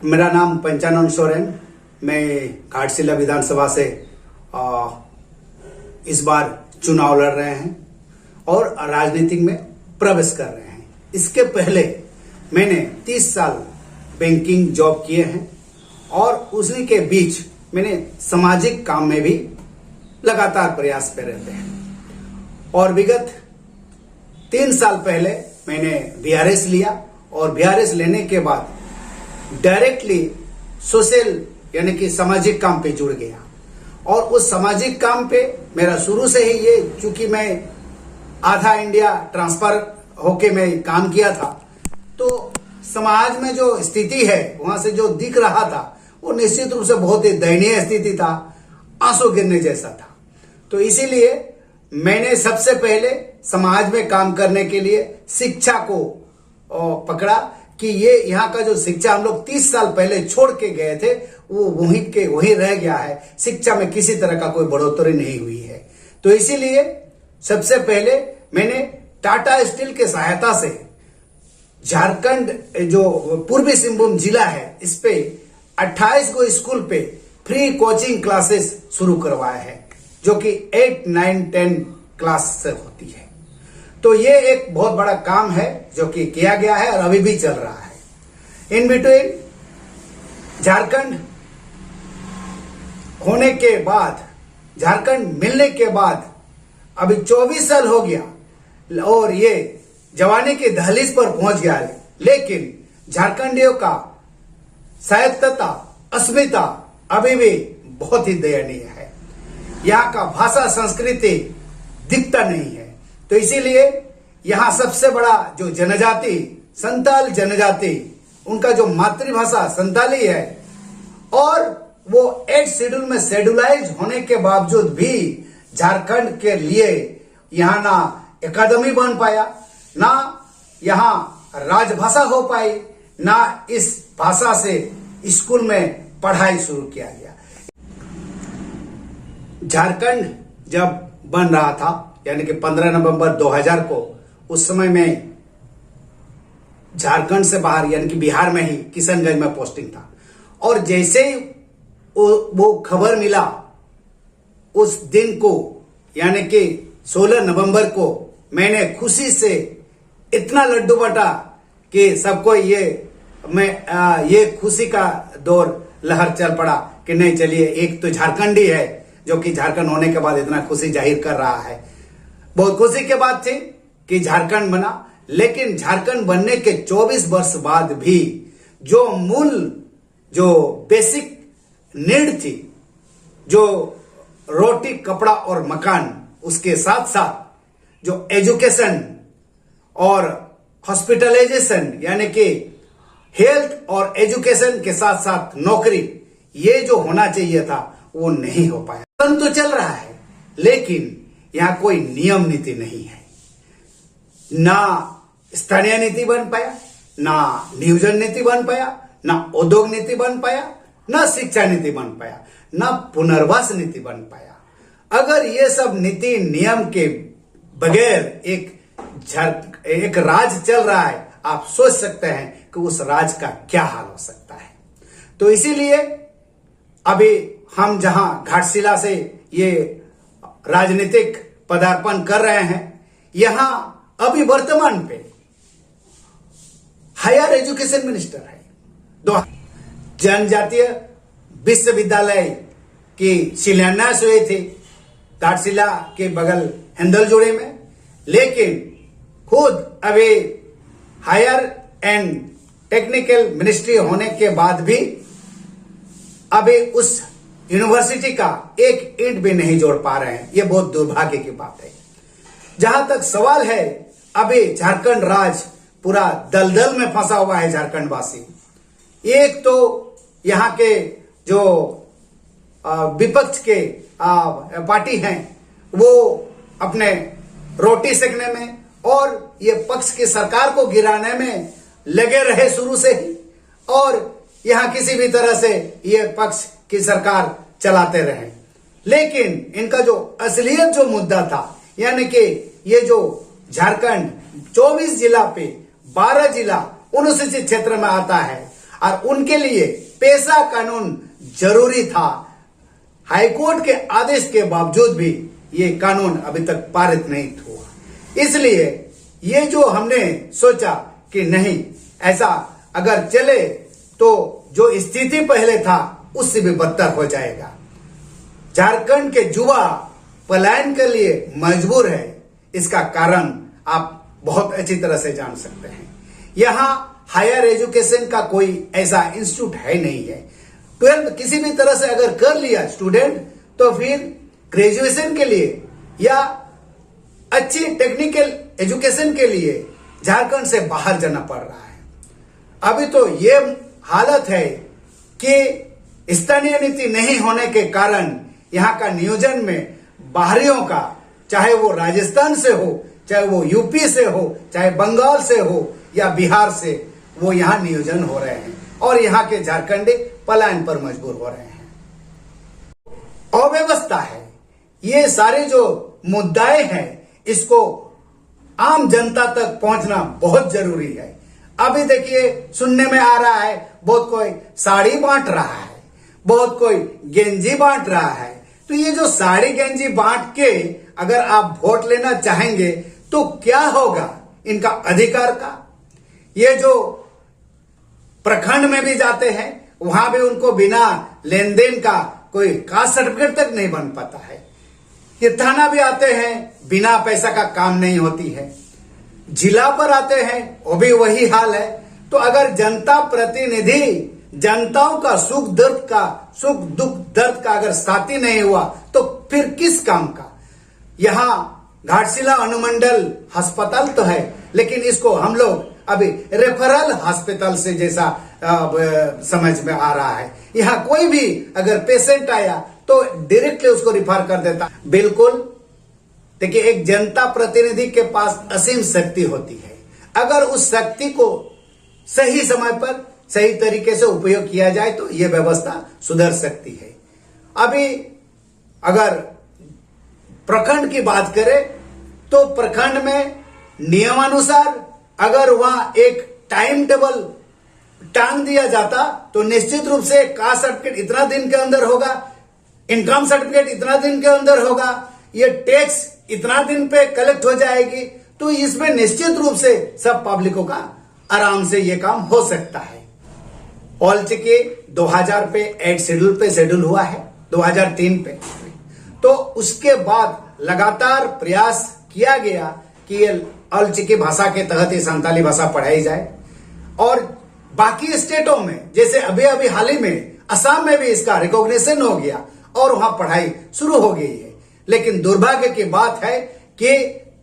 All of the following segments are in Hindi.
मेरा नाम पंचानन सोरेन। मैं घाटशिला विधानसभा से इस बार चुनाव लड़ रहे हैं और राजनीति में प्रवेश कर रहे हैं। इसके पहले मैंने 30 साल बैंकिंग जॉब किए हैं और उसी के बीच मैंने सामाजिक काम में भी लगातार प्रयास पे रहते हैं। और विगत 3 साल पहले मैंने बीआरएस लिया और बीआरएस लेने के बाद डायरेक्टली सोशल यानी कि सामाजिक काम पे जुड़ गया। और उस सामाजिक काम पे मेरा शुरू से ही ये, चूंकि मैं आधा इंडिया ट्रांसफर होके मैं काम किया था, तो समाज में जो स्थिति है वहां से जो दिख रहा था वो निश्चित रूप से बहुत ही दयनीय स्थिति था, आंसू गिरने जैसा था। तो इसीलिए मैंने सबसे पहले समाज में काम करने के लिए शिक्षा को पकड़ा कि ये यहाँ का जो शिक्षा हम लोग 30 साल पहले छोड़ के गए थे वो वहीं के वहीं रह गया है। शिक्षा में किसी तरह का कोई बढ़ोतरी नहीं हुई है। तो इसीलिए सबसे पहले मैंने टाटा स्टील के सहायता से झारखंड जो पूर्वी सिंहभूम जिला है इस पे 28 को स्कूल पे फ्री कोचिंग क्लासेस शुरू करवाया है, जो कि 8, 9, 10 क्लास से होती है। तो ये एक बहुत बड़ा काम है जो कि किया गया है और अभी भी चल रहा है। इन बिटवीन झारखंड होने के बाद, झारखंड मिलने के बाद अभी 24 साल हो गया और ये जवानी की दहलीज पर पहुंच गया है। लेकिन झारखंडियों का साहित्यता, अस्मिता अभी भी बहुत ही दयनीय है। यहाँ का भाषा संस्कृति दिखता नहीं है। तो इसीलिए यहाँ सबसे बड़ा जो जनजाति, संताल जनजाति, उनका जो मातृभाषा संताली है और वो 8 शेड्यूल में शेड्यूलाइज होने के बावजूद भी झारखंड के लिए यहाँ ना एकेडमी बन पाया, ना यहाँ राजभाषा हो पाई, ना इस भाषा से स्कूल में पढ़ाई शुरू किया गया। झारखंड जब बन रहा था यानी कि 15 नवंबर 2000 को, उस समय में झारखंड से बाहर यानी कि बिहार में ही किशनगंज में पोस्टिंग था। और जैसे ही वो खबर मिला उस दिन को यानी कि 16 नवंबर को, मैंने खुशी से इतना लड्डू बटा कि सबको ये खुशी का दौर लहर चल पड़ा कि नहीं चलिए, एक तो झारखंडी है जो कि झारखंड होने के बाद इतना खुशी जाहिर कर रहा है। बहुत खुशी के बात थी कि झारखंड बना। लेकिन झारखंड बनने के 24 वर्ष बाद भी जो मूल जो बेसिक नीड थी, जो रोटी, कपड़ा और मकान, उसके साथ साथ जो एजुकेशन और हॉस्पिटलाइजेशन यानी कि हेल्थ और एजुकेशन के साथ साथ नौकरी, ये जो होना चाहिए था वो नहीं हो पाया। तो चल रहा है लेकिन यहां कोई नियम नीति नहीं है। ना स्थानीय नीति बन पाया, ना नियोजन नीति बन पाया, ना उद्योग नीति बन पाया, ना शिक्षा नीति बन पाया, ना पुनर्वास नीति बन पाया। अगर ये सब नीति नियम के बगैर एक राज चल रहा है, आप सोच सकते हैं कि उस राज का क्या हाल हो सकता है। तो इसीलिए अभी हम जहां घाटशिला से ये राजनीतिक पदार्पण कर रहे हैं, यहां अभी वर्तमान पे हायर एजुकेशन मिनिस्टर है। जनजातीय विश्वविद्यालय की शिलान्यास हुए थे घाटशिला के बगल हिंदलजोड़े में, लेकिन खुद अभी हायर एंड टेक्निकल मिनिस्ट्री होने के बाद भी अभी उस यूनिवर्सिटी का एक ईंट भी नहीं जोड़ पा रहे हैं। यह बहुत दुर्भाग्य की बात है। जहां तक सवाल है, अभी झारखंड राज पूरा दलदल में फंसा हुआ है। झारखंडवासी, एक तो यहाँ के जो विपक्ष के पार्टी हैं वो अपने रोटी सेकने में और ये पक्ष की सरकार को गिराने में लगे रहे शुरू से ही, और यहाँ किसी भी तरह से ये पक्ष की सरकार चलाते रहे। लेकिन इनका जो असलियत जो मुद्दा था, यानी कि ये जो झारखंड 24 जिला पे 12 जिला अनुसूचित क्षेत्र में आता है, और उनके लिए पेशा कानून जरूरी था। हाईकोर्ट के आदेश के बावजूद भी ये कानून अभी तक पारित नहीं हुआ। इसलिए ये जो हमने सोचा कि नहीं, ऐसा अगर चले तो जो स्थिति पहले था उससे भी बदतर हो जाएगा। झारखंड के युवा पलायन के लिए मजबूर है। इसका कारण आप बहुत अच्छी तरह से जान सकते हैं। यहाँ हायर एजुकेशन का कोई ऐसा इंस्टीट्यूट है नहीं है। 12th किसी भी तरह से अगर कर लिया स्टूडेंट तो फिर ग्रेजुएशन के लिए या अच्छी टेक्निकल एजुकेशन के लिए झारखंड से बाहर जाना पड़ रहा है। अभी तो ये हालत है कि स्थानीय नीति नहीं होने के कारण यहाँ का नियोजन में बाहरियों का, चाहे वो राजस्थान से हो, चाहे वो यूपी से हो, चाहे बंगाल से हो या बिहार से, वो यहाँ नियोजन हो रहे हैं और यहाँ के झारखंडी पलायन पर मजबूर हो रहे हैं। अव्यवस्था है। ये सारे जो मुद्दाएं हैं इसको आम जनता तक पहुंचना बहुत जरूरी है। अभी देखिए सुनने में आ रहा है बहुत कोई साड़ी बांट रहा है, बहुत कोई गेंजी बांट रहा है। तो ये जो साड़ी गेंजी बांट के अगर आप वोट लेना चाहेंगे तो क्या होगा इनका अधिकार का? ये जो प्रखंड में भी जाते हैं वहां भी उनको बिना लेन देन का कोई कास्ट सर्टिफिकेट तक नहीं बन पाता है। ये थाना भी आते हैं, बिना पैसा का काम नहीं होती है। जिला पर आते हैं, वो भी वही हाल है। तो अगर जनता प्रतिनिधि जनताओं का सुख दुख दर्द का अगर साथी नहीं हुआ तो फिर किस काम का? यहाँ घाटशिला अनुमंडल अस्पताल तो है, लेकिन इसको हम लोग अभी रेफरल हॉस्पिटल से जैसा समझ में आ रहा है। यहाँ कोई भी अगर पेशेंट आया तो डायरेक्टली उसको रिफर कर देता। बिल्कुल देखिए, एक जनता प्रतिनिधि के पास असीम शक्ति होती है। अगर उस शक्ति को सही समय पर सही तरीके से उपयोग किया जाए तो यह व्यवस्था सुधर सकती है। अभी अगर प्रखंड की बात करें तो प्रखंड में नियमानुसार अगर वहां एक टाइम टेबल टांग दिया जाता तो निश्चित रूप से कास्ट सर्टिफिकेट इतना दिन के अंदर होगा, इनकम सर्टिफिकेट इतना दिन के अंदर होगा, ये टैक्स इतना दिन पे कलेक्ट हो जाएगी। तो इसमें निश्चित रूप से सब पब्लिकों का आराम से ये काम हो सकता है। ऑल चिकी 2000 पे 8 शेड्यूल पे शेड्यूल हुआ है, 2003 पे। तो उसके बाद लगातार प्रयास किया गया कि ये ऑल चिकी भाषा के तहत ये संताली भाषा पढ़ाई जाए। और बाकी स्टेटों में जैसे अभी अभी हाल ही में असम में भी इसका रिकॉग्निशन हो गया और वहां पढ़ाई शुरू हो गई है। लेकिन दुर्भाग्य की बात है कि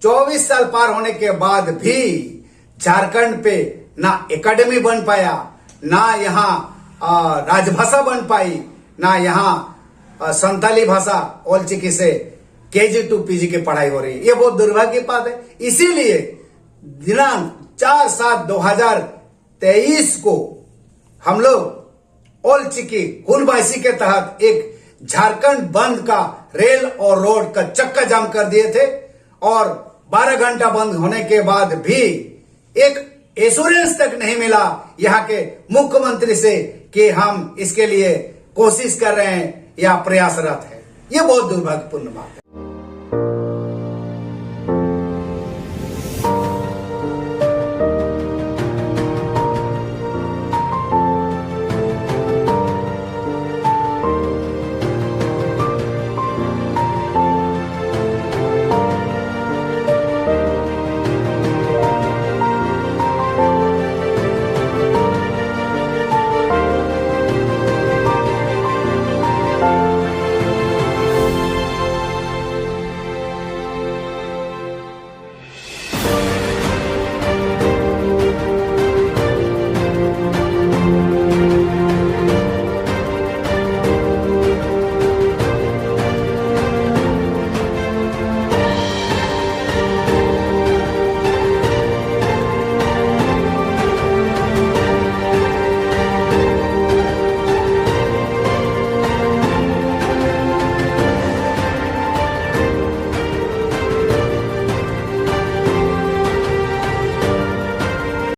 24 साल पार होने के बाद भी झारखंड पे ना एकेडमी बन पाया, ना यहाँ राजभाषा बन पाई, ना यहाँ संताली भाषा ऑल चिकी से KG to PG की पढ़ाई हो रही है। ये बहुत दुर्भाग्य की बात है। इसीलिए दिनांक 4/7/2023 को हम लोग ऑल चिकी हुलबाइसी के तहत एक झारखंड बंद का रेल और रोड का चक्का जाम कर दिए थे और 12 घंटा बंद होने के बाद भी एक एश्योरेंस तक नहीं मिला यहाँ के मुख्यमंत्री से कि हम इसके लिए कोशिश कर रहे हैं या प्रयासरत है। ये बहुत दुर्भाग्यपूर्ण बात है।